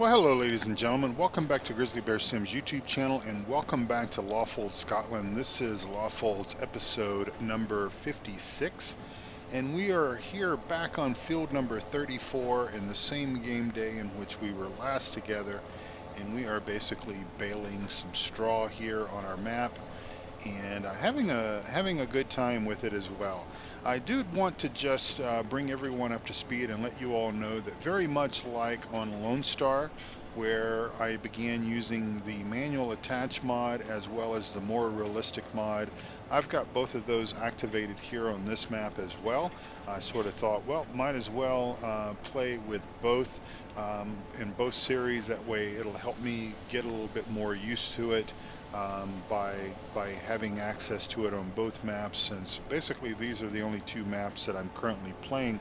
Well, hello ladies and gentlemen, welcome back to Grizzly Bear Sims YouTube channel and welcome back to Lawfolds, Scotland. This is Lawfolds episode number 56 and we are here back on field number 34 in the same game day in which we were last together, and we are basically baling some straw here on our map and having a good time with it as well. I do want to just bring everyone up to speed and let you all know that very much like on Lone Star, where I began using the manual attach mod as well as the more realistic mod, I've got both of those activated here on this map as well. I sort of thought, well, might as well play with both in both series. That way it'll help me get a little bit more used to it by having access to it on both maps, since basically these are the only two maps that I'm currently playing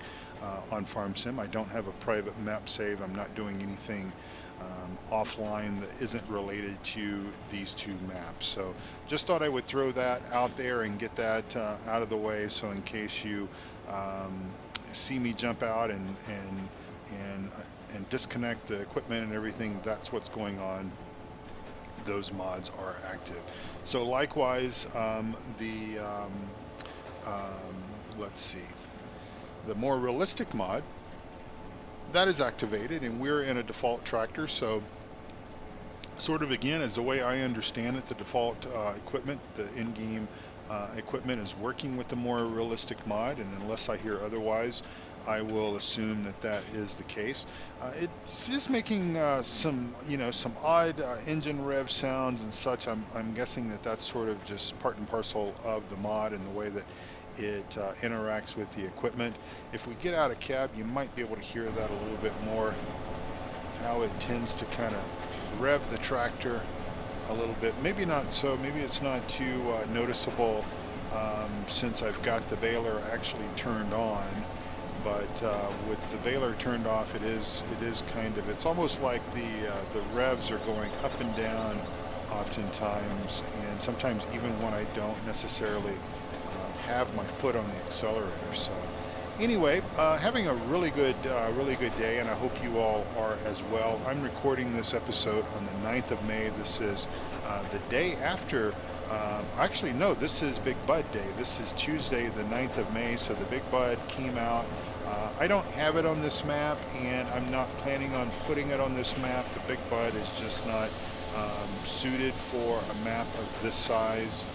on Farm Sim. I don't have a private map save. I'm not doing anything offline that isn't related to these two maps. So just thought I would throw that out there and get that out of the way, so in case you see me jump out and disconnect the equipment and everything, that's what's going on. Those mods are active. So likewise, let's see, the more realistic mod, that is activated and we're in a default tractor. So sort of again, as the way I understand it, the default equipment, the in-game equipment is working with the more realistic mod, and unless I hear otherwise, I will assume that that is the case. It's just making some odd engine rev sounds and such. I'm guessing that that's sort of just part and parcel of the mod and the way that it interacts with the equipment. If we get out of cab, you might be able to hear that a little bit more, how it tends to kind of rev the tractor a little bit. Maybe not so, maybe it's not too noticeable since I've got the baler actually turned on. But with the baler turned off, it is kind of, it's almost like the revs are going up and down oftentimes, and sometimes even when I don't necessarily have my foot on the accelerator. So anyway, having a really good day, and I hope you all are as well. I'm recording this episode on the 9th of May. This is the day after, actually no, this is Big Bud Day. This is Tuesday the 9th of May, so the Big Bud came out. I don't have it on this map, and I'm not planning on putting it on this map. The Big Bud is just not suited for a map of this size,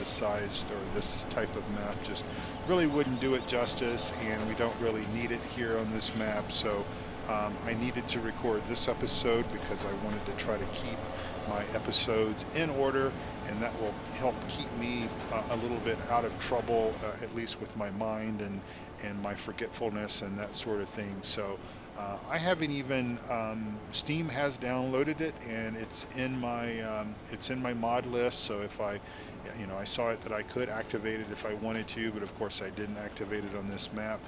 or this type of map just really wouldn't do it justice, and we don't really need it here on this map. So I needed to record this episode because I wanted to try to keep my episodes in order, and that will help keep me a little bit out of trouble, at least with my mind and my forgetfulness and that sort of thing. So I haven't even, Steam has downloaded it, and it's in my mod list. So if I saw it that I could activate it if I wanted to, but of course I didn't activate it on this map.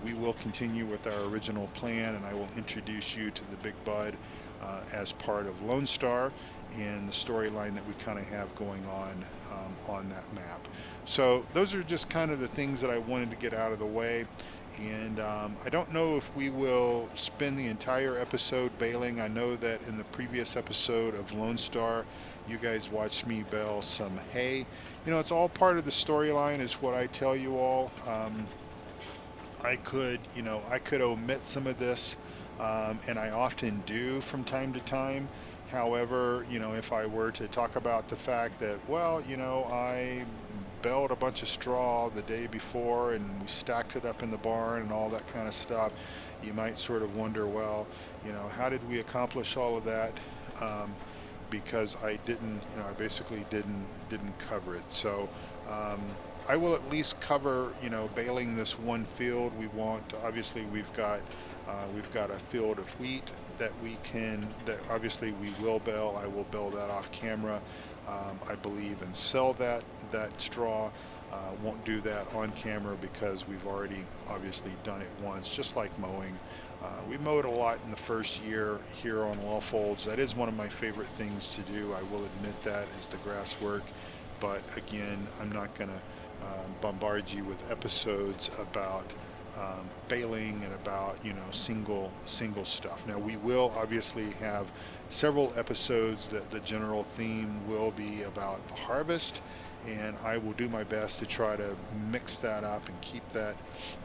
We will continue with our original plan, and I will introduce you to the Big Bud as part of Lone Star and the storyline that we kind of have going on that map. So those are just kind of the things that I wanted to get out of the way. And I don't know if we will spend the entire episode baling. I know that in the previous episode of Lone Star, you guys watched me bale some hay. It's all part of the storyline, is what I tell you all. I could omit some of this, and I often do from time to time. However, if I were to talk about the fact that, well, I baled a bunch of straw the day before and we stacked it up in the barn and all that kind of stuff, you might sort of wonder, well, how did we accomplish all of that? Because I didn't, I basically didn't cover it. So I will at least cover, baling this one field. Obviously we've got a field of wheat that obviously we will bale. I will bale that off camera, I believe, and sell that straw. Won't do that on camera because we've already obviously done it once, just like mowing. We mowed a lot in the first year here on Lawfolds. That is one of my favorite things to do. I will admit that, is the grass work. But again, I'm not going to bombard you with episodes about baling and about, you know, single stuff. Now we will obviously have several episodes that the general theme will be about the harvest, and I will do my best to try to mix that up and keep that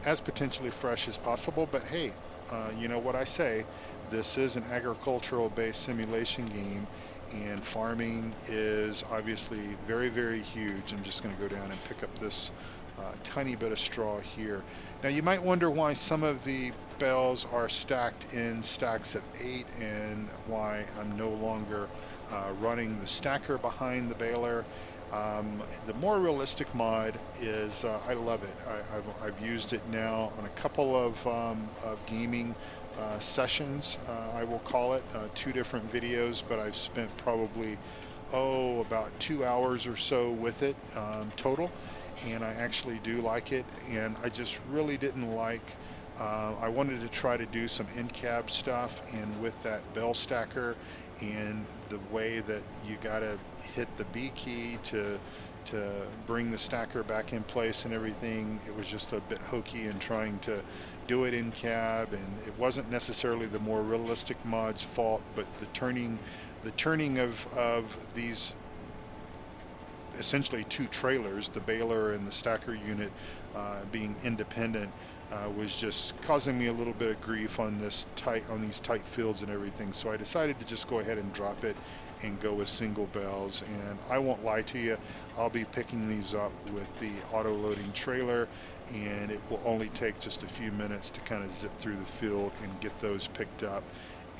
as potentially fresh as possible. But hey, you know what I say, this is an agricultural based simulation game, and farming is obviously very, very huge. I'm just going to go down and pick up this tiny bit of straw here. Now you might wonder why some of the bales are stacked in stacks of 8 and why I'm no longer running the stacker behind the baler. The more realistic mod is, I love it. I've used it now on a couple of gaming sessions, I will call it, 2 different videos, but I've spent probably, about 2 hours or so with it total, and I actually do like it. And I just really didn't like, I wanted to try to do some in-cab stuff, and with that bell stacker and the way that you gotta hit the B key to bring the stacker back in place and everything, it was just a bit hokey in trying to do it in cab, and it wasn't necessarily the more realistic mod's fault, but the turning of these essentially 2 trailers, the baler and the stacker unit, being independent, was just causing me a little bit of grief on these tight fields and everything. So I decided to just go ahead and drop it and go with single bells. And I won't lie to you, I'll be picking these up with the auto loading trailer, and it will only take just a few minutes to kind of zip through the field and get those picked up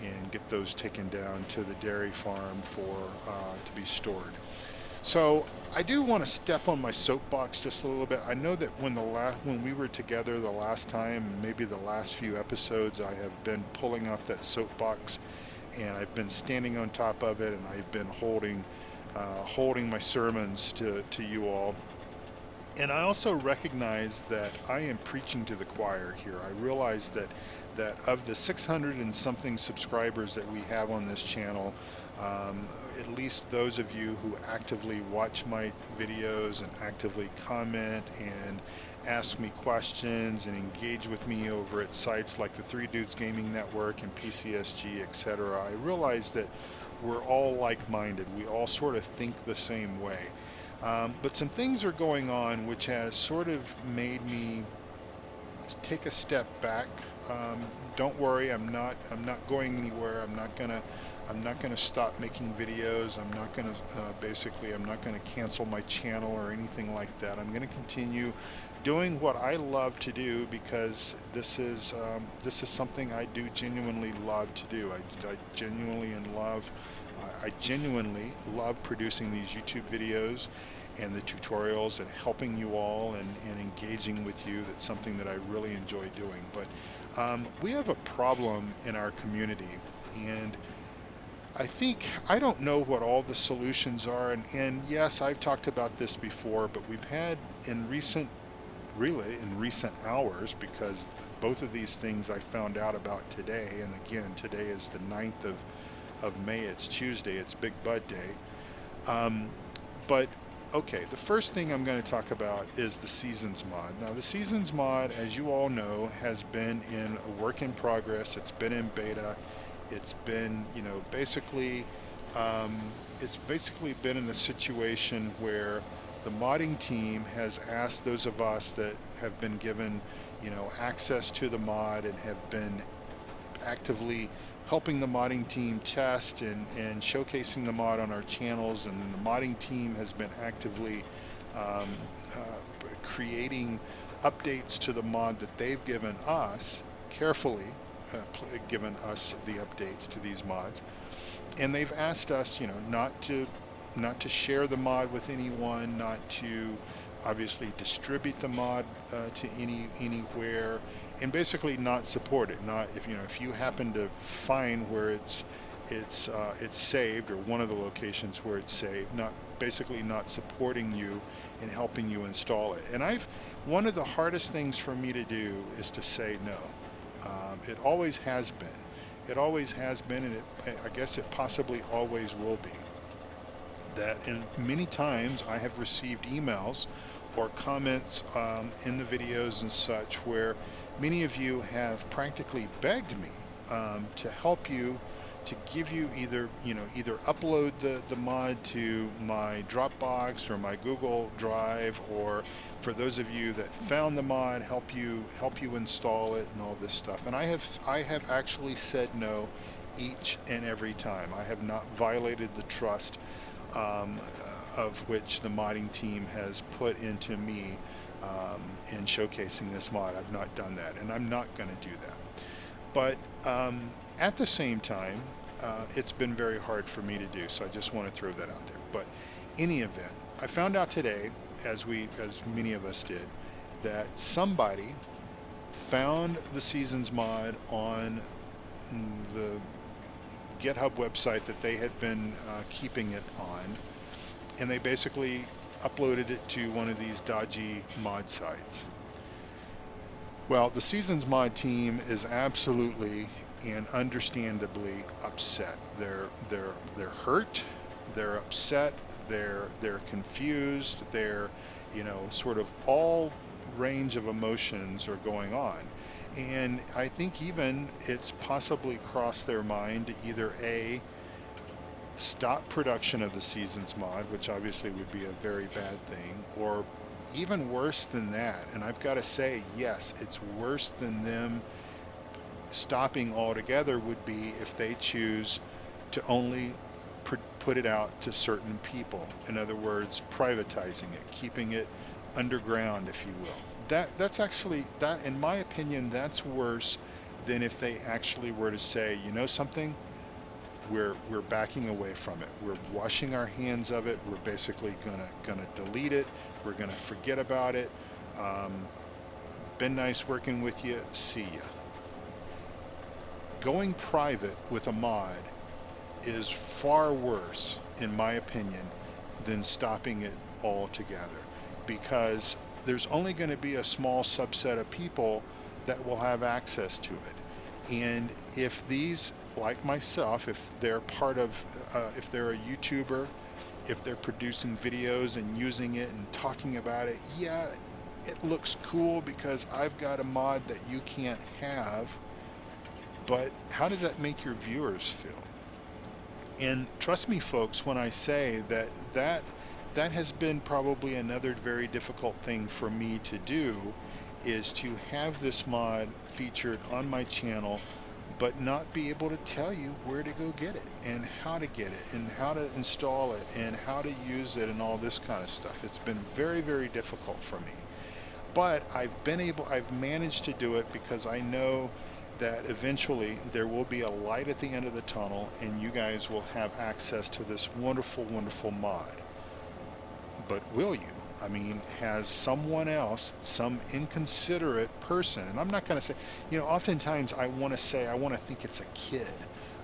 and get those taken down to the dairy farm for to be stored. So I do want to step on my soapbox just a little bit. I know that when we were together the last time, maybe the last few episodes, I have been pulling out that soapbox, and I've been standing on top of it, and I've been holding my sermons to you all. And I also recognize that I am preaching to the choir here. I realize that of the 600 and something subscribers that we have on this channel, at least those of you who actively watch my videos and actively comment and ask me questions and engage with me over at sites like the Three Dudes Gaming Network and PCSG, etc., I realize that we're all like-minded. We all sort of think the same way. But some things are going on which has sort of made me take a step back. Don't worry, I'm not going anywhere. I'm not gonna stop making videos. I'm not gonna cancel my channel or anything like that. I'm gonna continue doing what I love to do, because this is something I do genuinely love to do. I genuinely love producing these YouTube videos and the tutorials and helping you all and engaging with you. That's something that I really enjoy doing. But we have a problem in our community, and I don't know what all the solutions are, and yes, I've talked about this before, but we've had in recent hours, because both of these things I found out about today, and again, today is the 9th of May, it's Tuesday, it's Big Bud Day. But okay, the first thing I'm going to talk about is the Seasons mod. Now the Seasons mod, as you all know, has been in a work in progress. It's been in beta. It's been, basically been in a situation where the modding team has asked those of us that have been given, access to the mod and have been actively helping the modding team test and showcasing the mod on our channels, and the modding team has been actively creating updates to the mod that they've given us, carefully given us the updates to these mods, and they've asked us, not to share the mod with anyone, not to obviously distribute the mod to anywhere, and basically not support it. Not if you happen to find where it's saved, or one of the locations where it's saved, not supporting you and helping you install it. And one of the hardest things for me to do is to say no. It always has been. It always has been, and I guess it possibly always will be. That in many times I have received emails or comments in the videos and such, where many of you have practically begged me to help you, to give you either upload the mod to my Dropbox or my Google Drive, or for those of you that found the mod, help you install it and all this stuff. And I have actually said no each and every time. I have not violated the trust of which the modding team has put into me in showcasing this mod. I've not done that, and I'm not going to do that. But at the same time, it's been very hard for me to do, so I just want to throw that out there. But any event, I found out today, as many of us did, that somebody found the Seasons mod on the GitHub website that they had been keeping it on, and they basically uploaded it to one of these dodgy mod sites. Well, the Seasons mod team is absolutely and understandably upset. They're hurt, they're upset, they're confused, they're, sort of all range of emotions are going on. And I think even it's possibly crossed their mind to either A, stop production of the Seasons mod, which obviously would be a very bad thing, or even worse than that. And I've got to say, yes, it's worse than them stopping altogether would be if they choose to only put it out to certain people. In other words, privatizing it, keeping it underground, if you will. That's actually, that in my opinion, that's worse than if they actually were to say, you know something, we're backing away from it, we're washing our hands of it, we're basically gonna delete it, we're gonna forget about it, been nice working with you, see ya. Going private with a mod is far worse, in my opinion, than stopping it altogether, because there's only going to be a small subset of people that will have access to it. And if these, like myself, if they're part of, if they're a YouTuber, if they're producing videos and using it and talking about it, yeah, it looks cool because I've got a mod that you can't have, but how does that make your viewers feel? And trust me, folks, when I say that has been probably another very difficult thing for me to do, is to have this mod featured on my channel, but not be able to tell you where to go get it and how to get it and how to install it and how to use it and all this kind of stuff. It's been very, very difficult for me. But I've managed to do it because I know that eventually there will be a light at the end of the tunnel and you guys will have access to this wonderful, wonderful mod. But will you? I mean, has someone else, some inconsiderate person, and I'm not going to say, oftentimes I want to think it's a kid.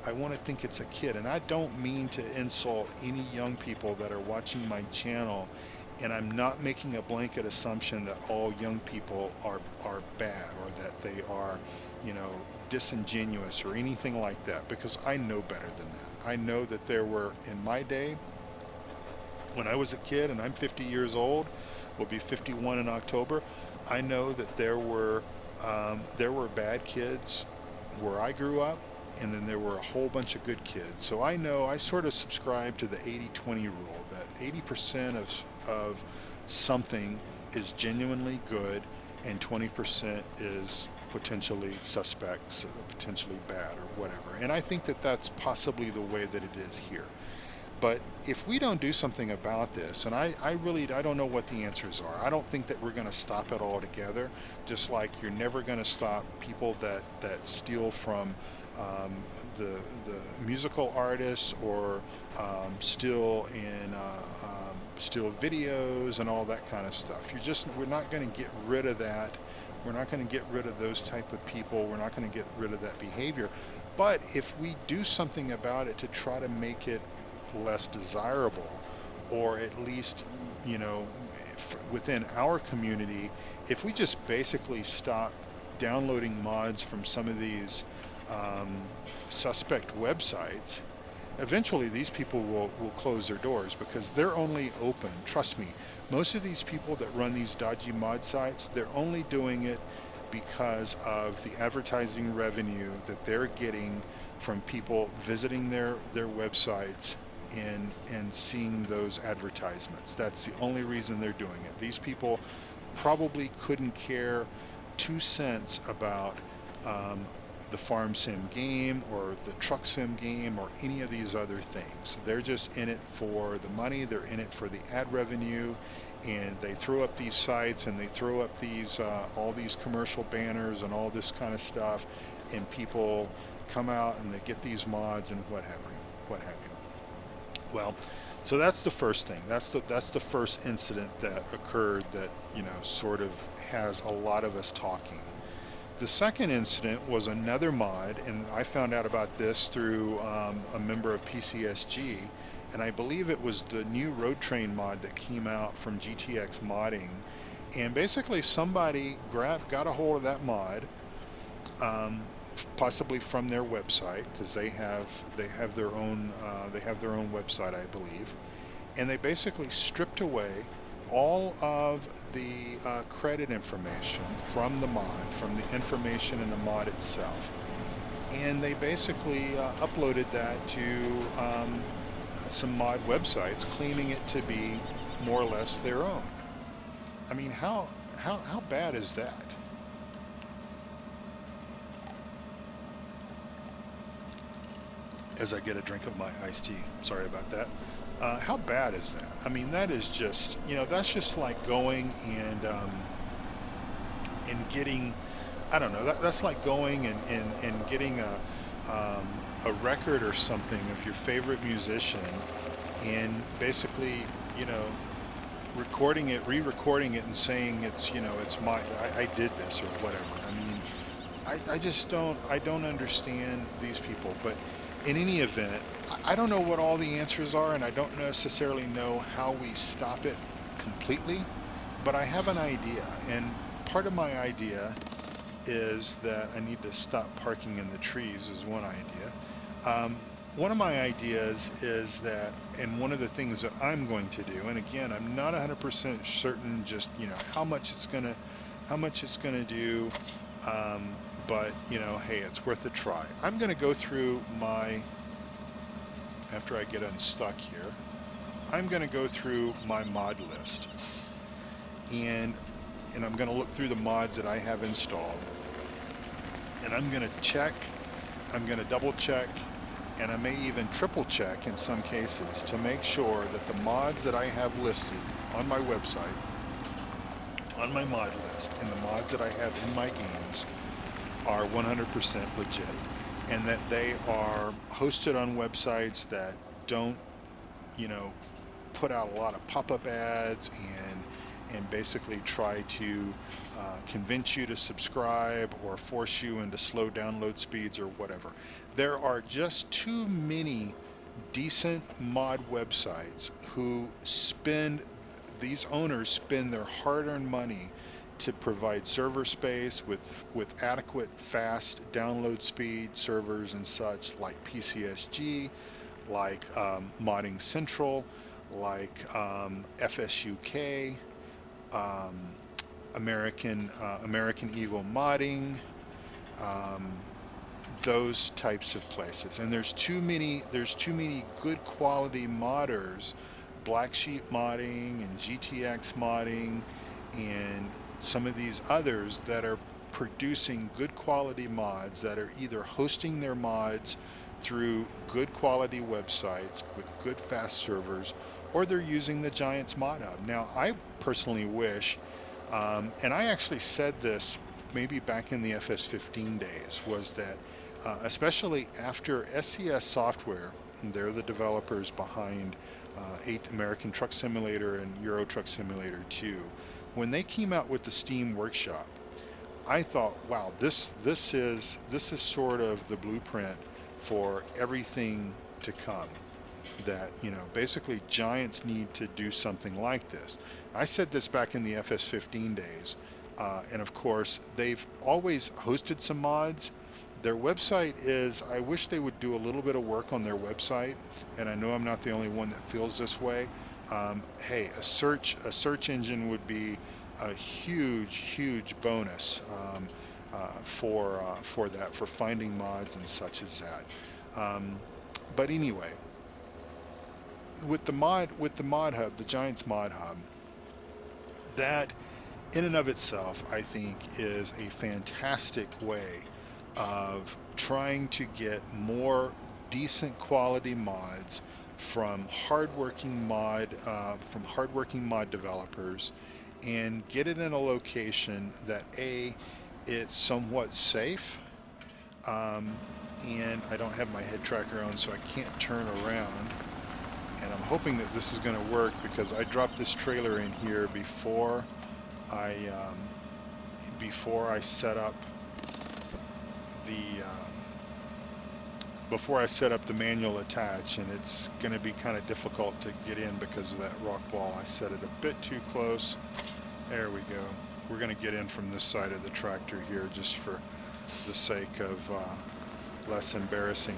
I want to think it's a kid, and I don't mean to insult any young people that are watching my channel, and I'm not making a blanket assumption that all young people are bad or that they are, disingenuous or anything like that, because I know better than that. I know that there were, in my day, when I was a kid, and I'm 50 years old, will be 51 in October, I know that there were bad kids where I grew up, and then there were a whole bunch of good kids. So I know, I sort of subscribe to the 80-20 rule, that 80% of something is genuinely good and 20% is potentially suspect, potentially bad or whatever. And I think that that's possibly the way that it is here. But if we don't do something about this, and I don't know what the answers are. I don't think that we're going to stop it altogether, just like you're never going to stop people that steal from the musical artists or steal videos and all that kind of stuff. We're not going to get rid of that. We're not going to get rid of those type of people. We're not going to get rid of that behavior. But if we do something about it to try to make it less desirable, or at least, within our community, if we just basically stop downloading mods from some of these suspect websites, eventually these people will close their doors, because they're only open, trust me, Most of these people that run these dodgy mod sites, they're only doing it because of the advertising revenue that they're getting from people visiting their websites and seeing those advertisements. That's the only reason they're doing it. These people probably couldn't care 2 cents about um, the farm sim game or the truck sim game or any of these other things. They're just in it for the money, they're in it for the ad revenue, and they throw up these sites and they throw up these all these commercial banners and all this kind of stuff, and people come out and they get these mods and what have you. Well, so that's the first thing. That's the first incident that occurred that, sort of has a lot of us talking. The second incident was another mod, and I found out about this through a member of PCSG, and I believe it was the new Road Train mod that came out from GTX Modding. And basically, somebody got a hold of that mod, um, possibly from their website, because they have their own website, I believe, and they basically stripped away all of the credit information from the mod, from the information in the mod itself, and they basically uploaded that to some mod websites, claiming it to be more or less their own. I mean, how bad is that? As I get a drink of my iced tea, sorry about that. How bad is that? I mean, that is just, that's just like going and getting, I don't know, that's like going and getting a record or something of your favorite musician and basically, you know, recording it, re-recording it and saying it's I did this or whatever. I mean, I don't understand these people, but in any event, I don't know what all the answers are, and I don't necessarily know how we stop it completely, but I have an idea, and part of my idea is that I need to stop parking in the trees is one idea. Um, One of my ideas is that, and one of the things that I'm going to do, and again, I'm not 100% certain just, how much it's gonna do, um, but, hey, it's worth a try. I'm gonna go through after I get unstuck here, I'm gonna go through my mod list, and I'm gonna look through the mods that I have installed, and I'm gonna check, I'm gonna double check, and I may even triple check in some cases to make sure that the mods that I have listed on my website, on my mod list, and the mods that I have in my games are 100% legit, and that they are hosted on websites that don't, you know, put out a lot of pop-up ads and basically try to convince you to subscribe or force you into slow download speeds or whatever. There are just too many decent mod websites who these owners spend their hard-earned money to provide server space with adequate fast download speed servers and such, like PCSG, like Modding Central, like FSUK, um, American Eagle Modding, um, those types of places. And there's too many good quality modders, Black Sheep Modding and GTX Modding and some of these others that are producing good quality mods that are either hosting their mods through good quality websites with good fast servers, or they're using the Giants Mod Hub. Now, I personally wish, and I actually said this maybe back in the FS15 days, was that especially after SCS Software, and they're the developers behind 8 American Truck Simulator and Euro Truck Simulator 2, when they came out with the Steam Workshop, I thought, wow, this is sort of the blueprint for everything to come. That, basically Giants need to do something like this. I said this back in the FS15 days, and of course they've always hosted some mods. Their website is, I wish they would do a little bit of work on their website, and I know I'm not the only one that feels this way. hey, a search engine would be a huge bonus for that, for finding mods and such as that. But anyway, with the mod hub, the Giants mod hub, that in and of itself, I think, is a fantastic way of trying to get more decent quality mods from hardworking mod developers, and get it in a location that it's somewhat safe. And I don't have my head tracker on, so I can't turn around. And I'm hoping that this is going to work, because I dropped this trailer in here I before I set up the manual attach, and it's going to be kind of difficult to get in because of that rock wall. I set it a bit too close. There we go. We're going to get in from this side of the tractor here, just for the sake of less embarrassing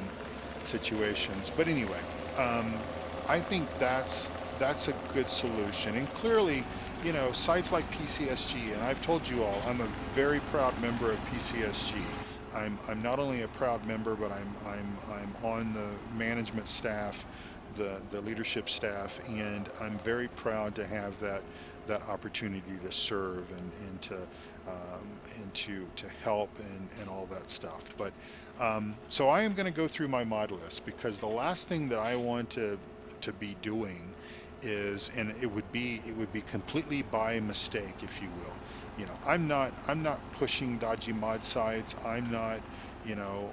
situations. But anyway, I think that's a good solution. And clearly, you know, sites like PCSG, and I've told you all, I'm a very proud member of PCSG. I'm not only a proud member, but I'm on the management staff, the leadership staff, and I'm very proud to have that opportunity to serve and to help and all that stuff. But so I am going to go through my mod list, because the last thing that I want to be doing is, and it would be completely by mistake, if you will. You know, I'm not pushing dodgy mod sites. I'm not, you know,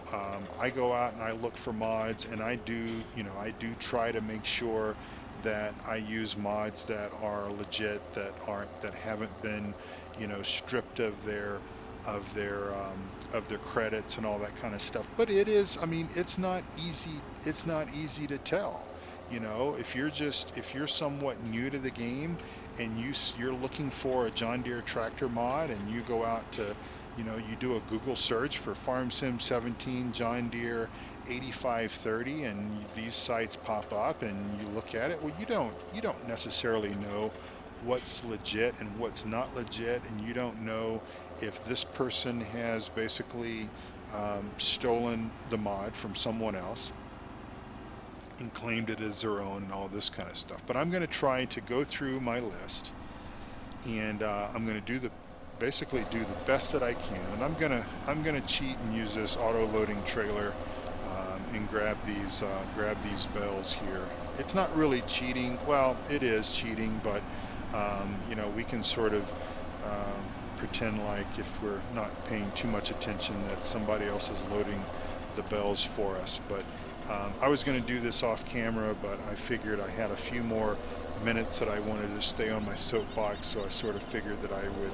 I go out and I look for mods, and I do try to make sure that I use mods that are legit, that haven't been, you know, stripped of their credits and all that kind of stuff. But it is, I mean, it's not easy to tell. You know, if you're somewhat new to the game, and you're looking for a John Deere tractor mod, and you go out to, you know, you do a Google search for Farm Sim 17 John Deere 8530, and these sites pop up, and you look at it. Well, you don't necessarily know what's legit and what's not legit, and you don't know if this person has basically stolen the mod from someone else and claimed it as their own and all this kind of stuff. But I'm going to try to go through my list, and I'm going to basically do the best that I can. And I'm gonna cheat and use this auto loading trailer and grab these bells here. It's not really cheating. Well, it is cheating, but you know, we can sort of pretend like, if we're not paying too much attention, that somebody else is loading the bells for us. But I was going to do this off camera, but I figured I had a few more minutes that I wanted to stay on my soapbox, so I sort of figured that I would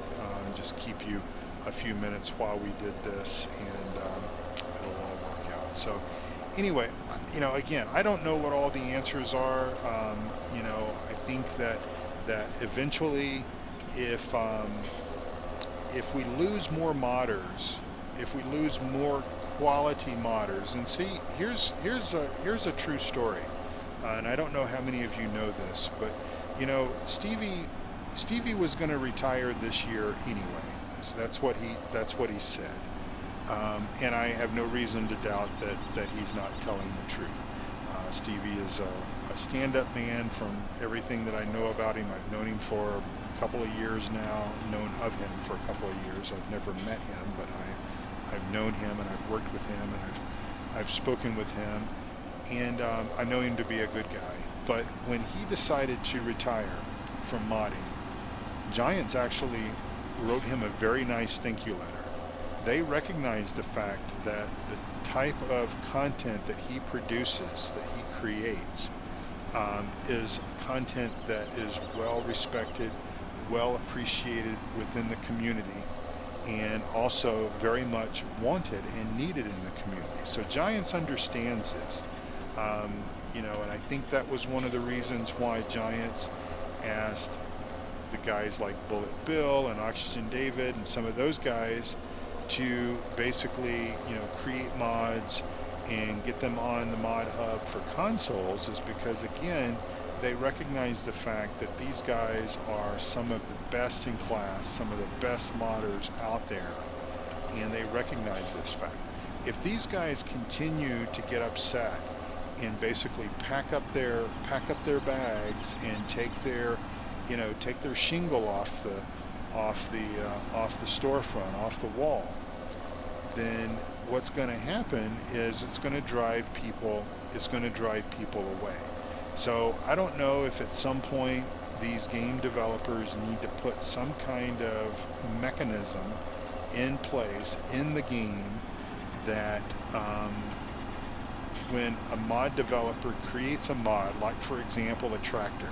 just keep you a few minutes while we did this, and it'll all work out. So anyway, you know, again, I don't know what all the answers are. You know, I think that eventually, if we lose more modders, if we lose more quality modders, and see, here's a true story, and I don't know how many of you know this, but you know, Stevie was going to retire this year anyway. So that's what he said, and I have no reason to doubt that he's not telling the truth. Stevie is a stand-up man. From everything that I know about him, I've known him for a couple of years now, known of him for a couple of years. I've never met him, but I've known him, and I've worked with him, and I've spoken with him, and I know him to be a good guy. But when he decided to retire from modding, Giants actually wrote him a very nice thank you letter. They recognize the fact that the type of content that he produces, that he creates, is content that is well respected, well appreciated within the community, and also very much wanted and needed in the community. So Giants understands this, you know, and I think that was one of the reasons why Giants asked the guys like Bullet Bill and Oxygen David and some of those guys to basically, you know, create mods and get them on the mod hub for consoles, is because, again, they recognize the fact that these guys are some of the best in class, some of the best modders out there, and they recognize this fact. If these guys continue to get upset and basically pack up their bags and take their, take their shingle off the storefront, off the wall, then what's going to happen is it's going to drive people away. So I don't know if at some point these game developers need to put some kind of mechanism in place in the game that when a mod developer creates a mod, like for example a tractor,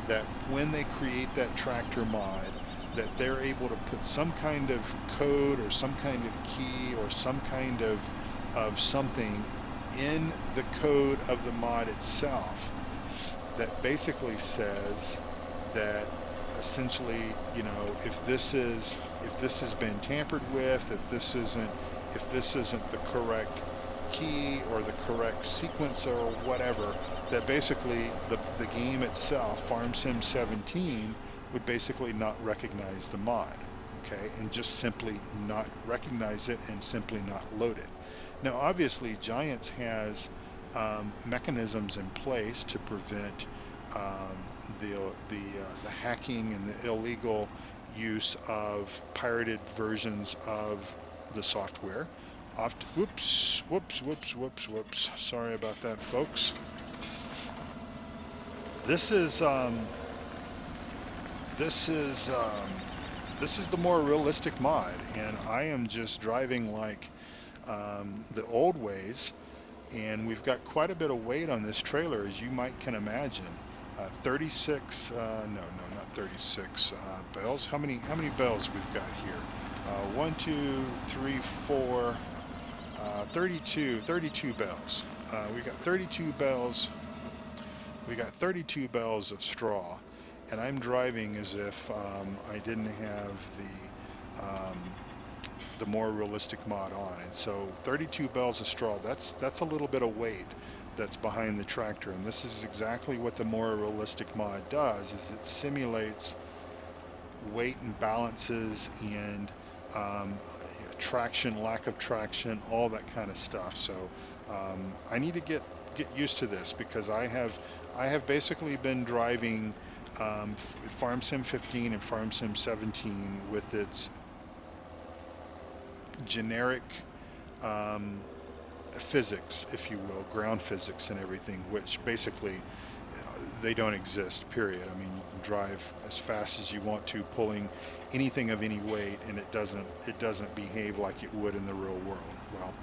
that when they create that tractor mod, that they're able to put some kind of code or some kind of key or some kind of something in the code of the mod itself that basically says that essentially, if this has been tampered with, if this isn't the correct key or the correct sequence or whatever, that basically the game itself, Farm Sim 17, would basically not recognize the mod, okay, and just simply not recognize it and simply not load it. Now, obviously, Giants has mechanisms in place to prevent the hacking and the illegal use of pirated versions of the software. Whoops, whoops, whoops, whoops, whoops. Sorry about that, folks. This is this is this is the more realistic mod, and I am just driving like the old ways, and we've got quite a bit of weight on this trailer, as you might can imagine. 36, no, not 36 bells. How many bells we've got here? 1, 2, 3, 4, 32 bells. We got 32 bells. We got 32 bells of straw, and I'm driving as if I didn't have the more realistic mod on. And so 32 bales of straw, that's a little bit of weight that's behind the tractor. And this is exactly what the more realistic mod does, is it simulates weight and balances and traction, lack of traction, all that kind of stuff. So I need to get used to this, because I have basically been driving Farm Sim 15 and Farm Sim 17 with its generic um, physics, if you will, ground physics and everything, which basically they don't exist, period. I mean, you can drive as fast as you want to, pulling anything of any weight, and it doesn't behave like it would in the real world. Well,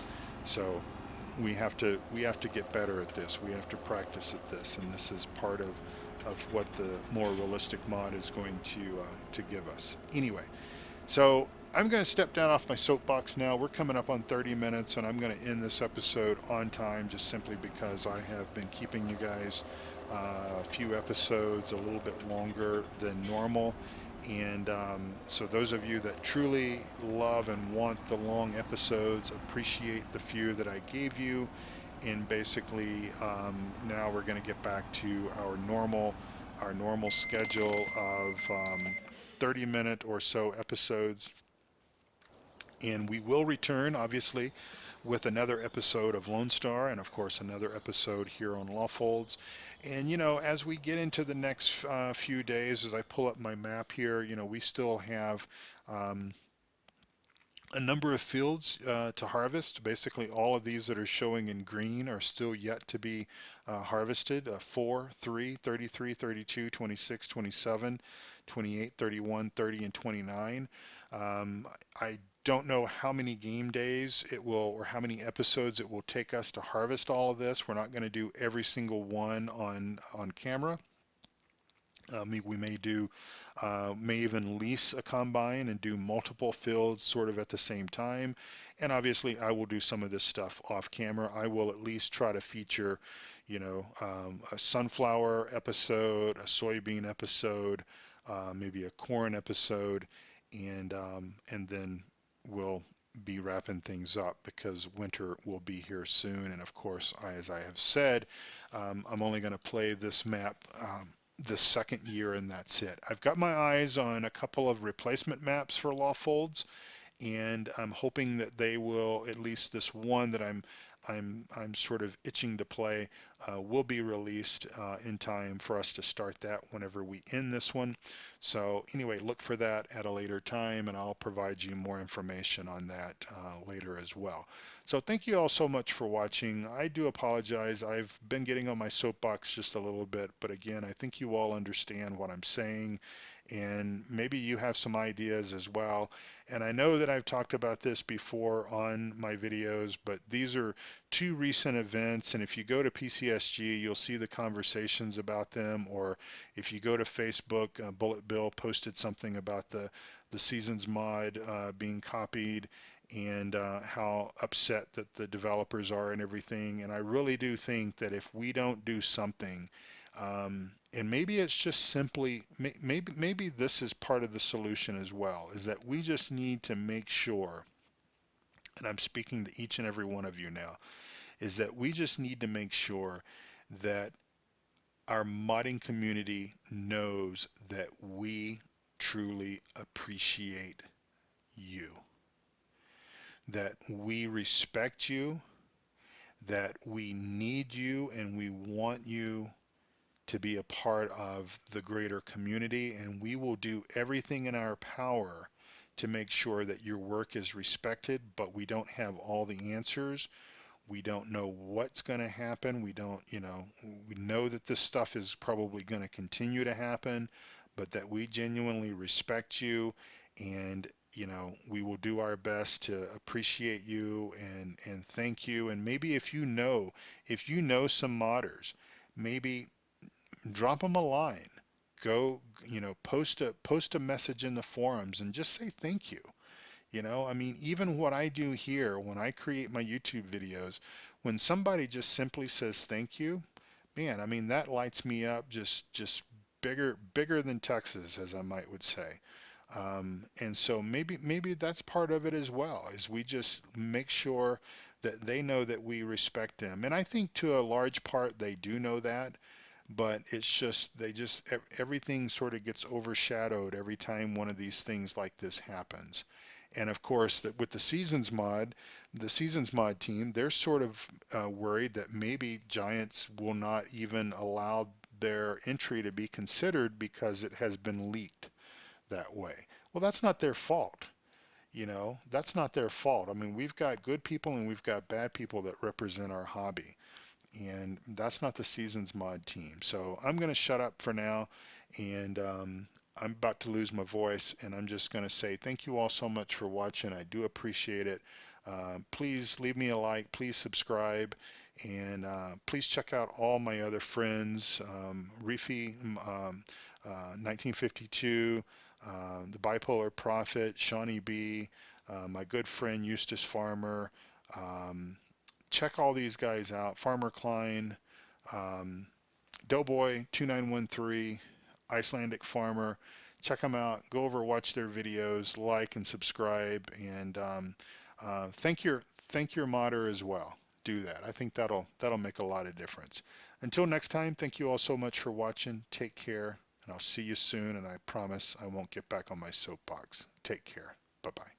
so we have to get better at this. We have to practice at this, and this is part of what the more realistic mod is going to give us. Anyway, so I'm going to step down off my soapbox now. We're coming up on 30 minutes, and I'm going to end this episode on time, just simply because I have been keeping you guys a few episodes a little bit longer than normal. And so those of you that truly love and want the long episodes, appreciate the few that I gave you. And basically, now we're going to get back to our normal schedule of 30-minute or so episodes, and we will return, obviously, with another episode of Lone Star, and of course another episode here on Lawfolds. And as we get into the next few days, as I pull up my map here, we still have a number of fields to harvest. Basically, all of these that are showing in green are still yet to be harvested. 4, 3, 33, 32, 26, 27, 28, 31, 30, and 29. I don't know how many game days it will, or how many episodes it will take us to harvest all of this. We're not going to do every single one on camera. We may even lease a combine and do multiple fields sort of at the same time. And obviously, I will do some of this stuff off camera. I will at least try to feature, a sunflower episode, a soybean episode, maybe a corn episode, and then we'll be wrapping things up because winter will be here soon. And of course, as I have said, I'm only going to play this map the second year, and that's it. I've got my eyes on a couple of replacement maps for Lawfolds, and I'm hoping that they will, at least this one that I'm sort of itching to play, will be released in time for us to start that whenever we end this one. So anyway, look for that at a later time, and I'll provide you more information on that later as well. So thank you all so much for watching. I do apologize. I've been getting on my soapbox just a little bit, but again, I think you all understand what I'm saying, and maybe you have some ideas as well. And I know that I've talked about this before on my videos, but these are two recent events, and if you go to PCSG, you'll see the conversations about them, or if you go to Facebook, Bullet Bill posted something about the Seasons mod being copied, and how upset that the developers are and everything. And I really do think that if we don't do something, and maybe it's just simply, maybe this is part of the solution as well, is that we just need to make sure, and I'm speaking to each and every one of you now, is that we just need to make sure that our modding community knows that we truly appreciate you, that we respect you, that we need you, and we want you to be a part of the greater community, and we will do everything in our power to make sure that your work is respected, but we don't have all the answers. We don't know what's going to happen. We don't, we know that this stuff is probably going to continue to happen, but that we genuinely respect you, and we will do our best to appreciate you and thank you. And maybe if you know some modders, maybe drop them a line. Go, post a message in the forums and just say thank you. I mean, even what I do here when I create my YouTube videos, when somebody just simply says thank you, man, I mean, that lights me up just bigger than Texas, as I might would say. And so maybe that's part of it as well, is we just make sure that they know that we respect them. And I think to a large part they do know that, but it's just everything sort of gets overshadowed every time one of these things like this happens. And of course, that with the Seasons mod team, they're sort of worried that maybe Giants will not even allow their entry to be considered because it has been leaked that way. Well, that's not their fault. That's not their fault. I mean, we've got good people and we've got bad people that represent our hobby, and that's not the Seasons mod team. So I'm going to shut up for now, and I'm about to lose my voice, and I'm just going to say thank you all so much for watching. I do appreciate it. Please leave me a like, please subscribe, and please check out all my other friends, Reefy 1952, the Bipolar Prophet, Shawnee B, my good friend Eustace Pharmer. Check all these guys out. Pharmer Klein, um, Doughboy 2913, Icelandic Farmer. Check them out. Go over, watch their videos, like and subscribe, and thank your modder as well. Do that. I think that'll make a lot of difference. Until next time, thank you all so much for watching. Take care, and I'll see you soon. And I promise I won't get back on my soapbox. Take care. Bye bye.